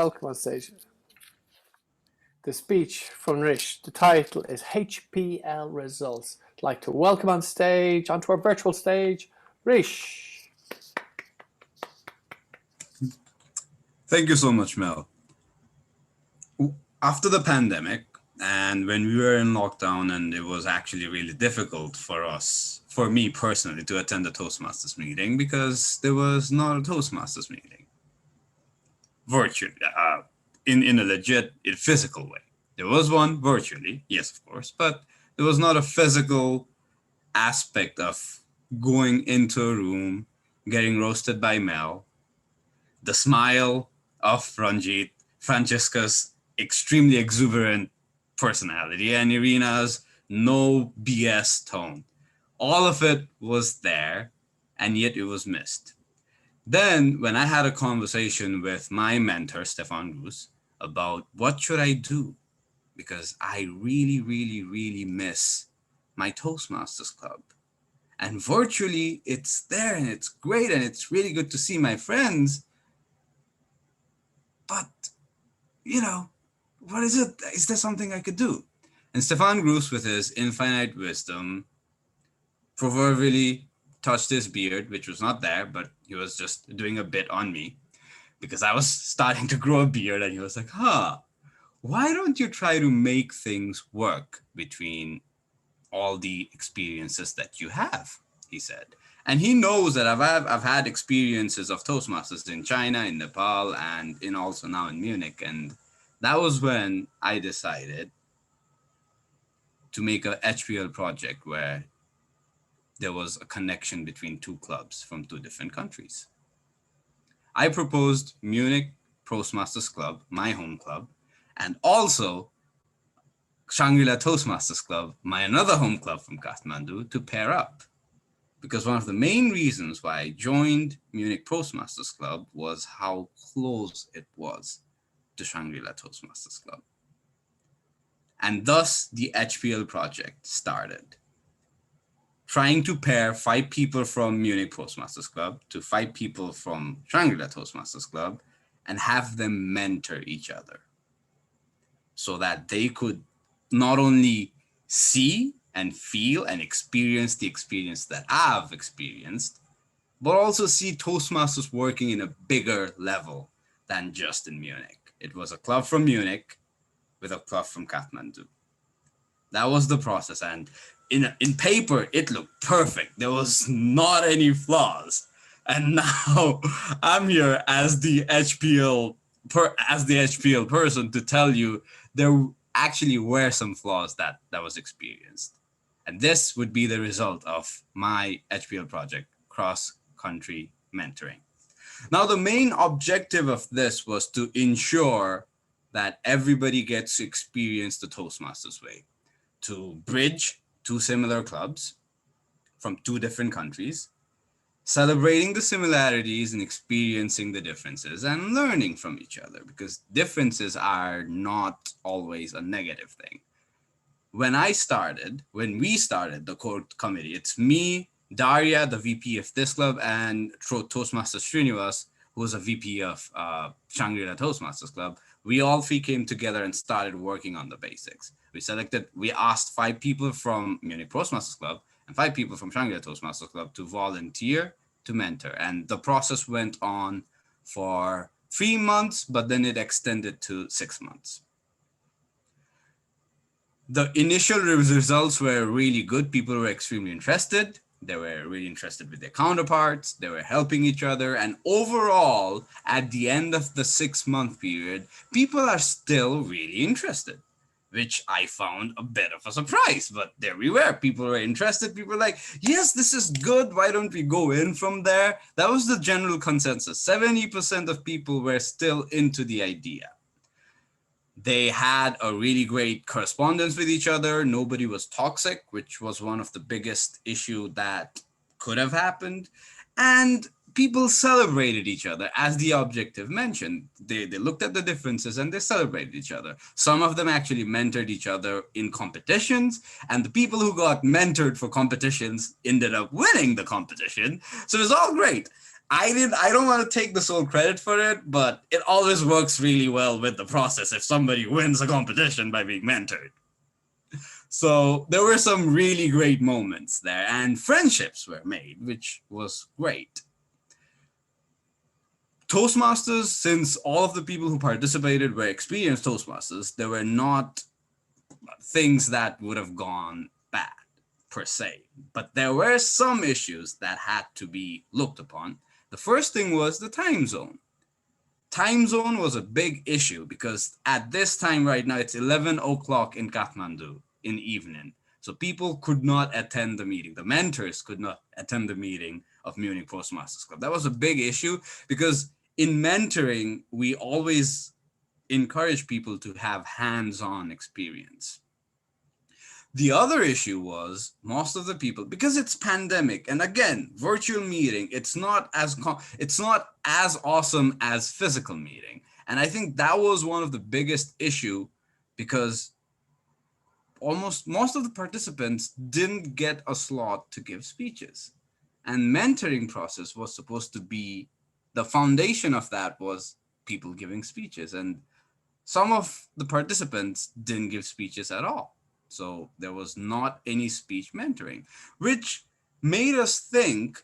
Welcome on stage. The speech from Rish, the title is HPL Results. I'd like to welcome on stage, onto our virtual stage, Rish. Thank you so much, Mel. After the pandemic, and when we were in lockdown, and it was actually really difficult for me personally, to attend a Toastmasters meeting because there was not a Toastmasters meeting virtually, in a legit, physical way. There was one virtually, yes, of course, but there was not a physical aspect of going into a room, getting roasted by Mel, the smile of Ranjit, Francesca's extremely exuberant personality, and Irina's no BS tone. All of it was there, and yet it was missed. Then, when I had a conversation with my mentor, Stefan Roos, about what should I do, because I really, really, really miss my Toastmasters Club. And virtually, it's there, and it's great, and it's really good to see my friends. But, what is it? Is there something I could do? And Stefan Roos, with his infinite wisdom, proverbially touched his beard, which was not there, but he was just doing a bit on me because I was starting to grow a beard. And he was like, why don't you try to make things work between all the experiences that you have, he said. And he knows that I've had experiences of Toastmasters in China, in Nepal, and also now in Munich. And that was when I decided to make a HPL project where there was a connection between two clubs from two different countries. I proposed Munich Toastmasters Club, my home club, and also Shangri-La Toastmasters Club, my another home club from Kathmandu, to pair up. Because one of the main reasons why I joined Munich Toastmasters Club was how close it was to Shangri-La Toastmasters Club. And thus the HPL project started. Trying to pair 5 people from Munich Toastmasters Club to 5 people from Shangri-La Toastmasters Club and have them mentor each other so that they could not only see and feel and experience the experience that I've experienced, but also see Toastmasters working in a bigger level than just in Munich. It was a club from Munich with a club from Kathmandu. That was the process, and in paper, it looked perfect. There was not any flaws. And now I'm here as the HPL person to tell you there actually were some flaws that was experienced. And this would be the result of my HPL project, cross-country mentoring. Now, the main objective of this was to ensure that everybody gets to experience the Toastmasters way, to bridge 2 similar clubs from 2 different countries, celebrating the similarities and experiencing the differences and learning from each other, because differences are not always a negative thing. When we started the core committee, it's me, Daria, the VP of this club, and Toastmaster Srinivas, who was a VP of Shangri-La Toastmasters Club. We all 3 came together and started working on the basics. We asked 5 people from Munich Toastmasters Club and 5 people from Shangri-La Toastmasters Club to volunteer to mentor. And the process went on for 3 months, but then it extended to 6 months. The initial results were really good. People were extremely interested. They were really interested with their counterparts. They were helping each other. And overall, at the end of the 6-month period, people are still really interested, which I found a bit of a surprise. But there we were. People were interested. People were like, yes, this is good. Why don't we go in from there? That was the general consensus. 70% of people were still into the idea. They had a really great correspondence with each other. Nobody was toxic, which was one of the biggest issue that could have happened. And people celebrated each other, as the objective mentioned. They looked at the differences and they celebrated each other. Some of them actually mentored each other in competitions, and the people who got mentored for competitions ended up winning the competition. So it was all great. I don't want to take the sole credit for it, but it always works really well with the process if somebody wins a competition by being mentored. So there were some really great moments there, and friendships were made, which was great. Toastmasters, since all of the people who participated were experienced Toastmasters, there were not things that would have gone bad per se. But there were some issues that had to be looked upon. The first thing was the time zone. Time zone was a big issue because at this time right now, it's 11 o'clock in Kathmandu in evening. So people could not attend the meeting. The mentors could not attend the meeting of Munich Postmasters Club. That was a big issue because in mentoring, we always encourage people to have hands-on experience. The other issue was most of the people, because it's pandemic, and again, virtual meeting, it's not as awesome as physical meeting. And I think that was one of the biggest issue because almost most of the participants didn't get a slot to give speeches. And mentoring process was supposed to be the foundation of that was people giving speeches. And some of the participants didn't give speeches at all. So there was not any speech mentoring, which made us think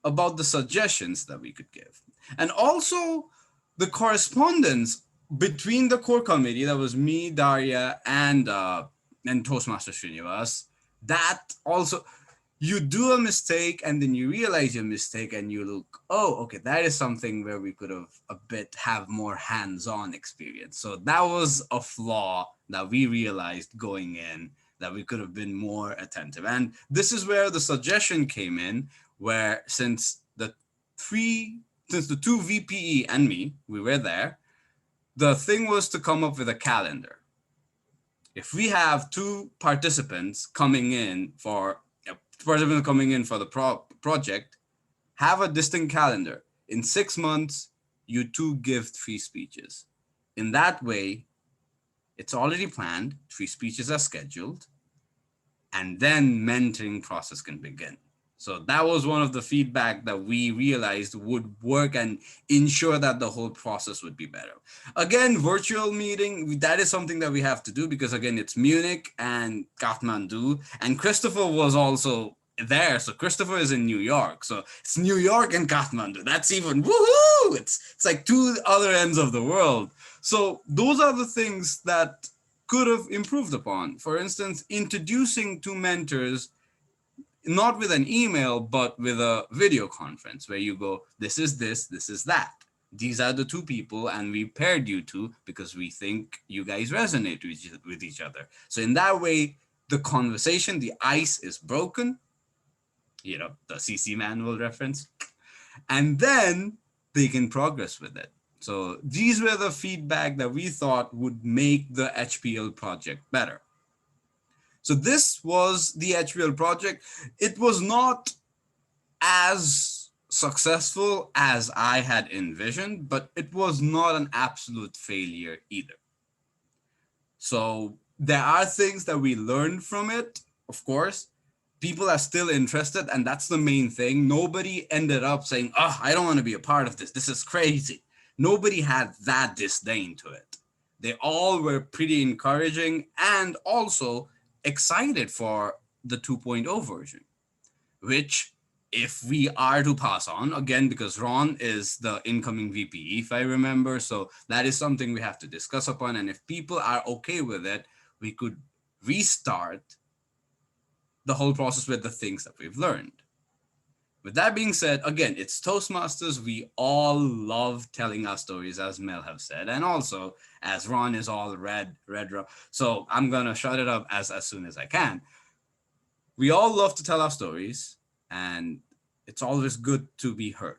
about the suggestions that we could give. And also the correspondence between the core committee, that was me, Daria, and Toastmaster Srinivas, that also, you do a mistake and then you realize your mistake and you look, oh, okay, that is something where we could have more hands-on experience. So that was a flaw that we realized going in, that we could have been more attentive. And this is where the suggestion came in, where since the two VPE and me, we were there, the thing was to come up with a calendar. If we have two participants coming in for the project, have a distinct calendar. In 6 months, you two give 3 speeches. In that way, it's already planned, 3 speeches are scheduled, and then mentoring process can begin. So that was one of the feedback that we realized would work and ensure that the whole process would be better. Again, virtual meeting, that is something that we have to do because again, it's Munich and Kathmandu, and Christopher was also there. So Christopher is in New York. So it's New York and Kathmandu. That's even woohoo! It's like two other ends of the world. So those are the things that could have improved upon. For instance, introducing two mentors, not with an email, but with a video conference where you go, this is this, this is that. These are the two people and we paired you two because we think you guys resonate with each other. So in that way, the conversation, the ice is broken, you know, the CC manual reference, and then they can progress with it. So these were the feedback that we thought would make the HPL project better. So this was the HPL project. It was not as successful as I had envisioned, but it was not an absolute failure either. So there are things that we learned from it, of course. People are still interested, and that's the main thing. Nobody ended up saying, oh, I don't want to be a part of this. This is crazy. Nobody had that disdain to it. They all were pretty encouraging and also excited for the 2.0 version, which if we are to pass on, again, because Ron is the incoming VP, if I remember, so that is something we have to discuss upon. And if people are okay with it, we could restart the whole process with the things that we've learned. With that being said, again, it's Toastmasters. We all love telling our stories, as Mel have said, and also as Ron is all red. So I'm gonna shut it up as soon as I can. We all love to tell our stories, and it's always good to be heard.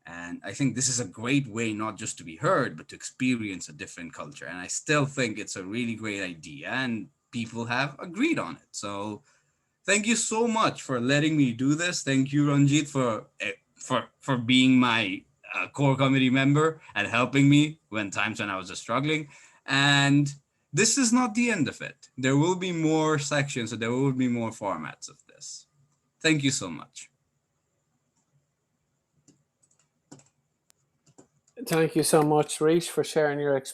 And I think this is a great way not just to be heard, but to experience a different culture. And I still think it's a really great idea, and people have agreed on it. So thank you so much for letting me do this. Thank you, Ranjit, for being my core committee member and helping me when I was just struggling. And this is not the end of it. There will be more sections, so there will be more formats of this. Thank you so much. Thank you so much, Rish, for sharing your experience.